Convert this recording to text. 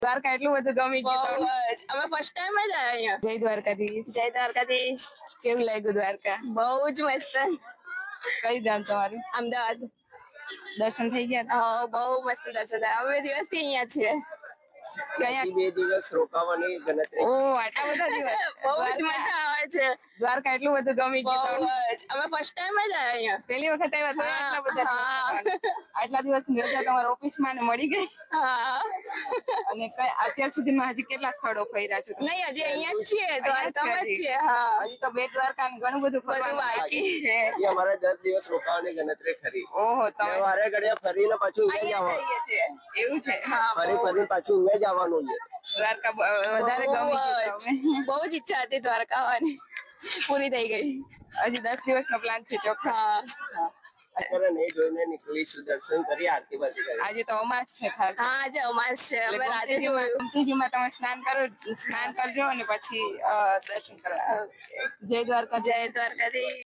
દ્વારકા એટલું બધું ગમી ગયું. અમે ફર્સ્ટ ટાઈમ જ આવ્યા અહીંયા. જય દ્વારકાધીશ. જય દ્વારકાધીશ. કેવું લાગ્યું દ્વારકા? બહુ જ મસ્ત. કઈ ગામ તમારું? અમદાવાદ. દર્શન થઈ ગયા? હા, બહુ મસ્ત દર્શન થયા. અમે દિવસથી અહીંયા છીએ. 2 દિવસ રોકાવાની ગણતરી. ઓહ, આટલા બધા દિવસ. બહુ જ મજા આવે છે. દ્વારકા એટલું બધું ગમી ગયું. અમે ફર્સ્ટ ટાઈમ જ આવ્યા અહીંયા. પહેલી વખત આવ્યા તો આટલા બધા આટલા દિવસની રજા તમારા ઓફિસમાં ને મળી ગઈ? હા. અને અત્યાર સુધીમાં હજી કેટલા સ્થળો ફર્યા છો? નહીં, હજી અહીંયા જ છીએ, દ્વારકામાં જ છીએ. હા, હજી તો બેટ દ્વારકા ઘણું બધું બાકી છે. અમારે 10 દિવસ રોકાવાની ગણતરી ખરી. ઓહો, તમે વારે ઘડિયા ફરીને પાછું અહીંયા જવાનું. એવું છે? ફરી પાછું અહીંયા જવાનું છે. દ્વારકા વધારે ગમી ગયું. બહુ જ ઈચ્છા હતી દ્વારકા આવવાની, પૂરી થઈ ગઈ. હજી 10 દિવસનો પ્લાન છે ચોખ્ખા. અત્યારે નહીં જોઈને નીકળીશું, દર્શન કરી આરતી બાજી કરી. આજે તો અમાસ છે ખાસ. હા, આજે અમાસ છે. અમે રાતે ગમતીજીમાં તમે સ્નાન કરજો અને પછી દર્શન કરવા. જય દ્વારકા. જય દ્વારકાધીશ.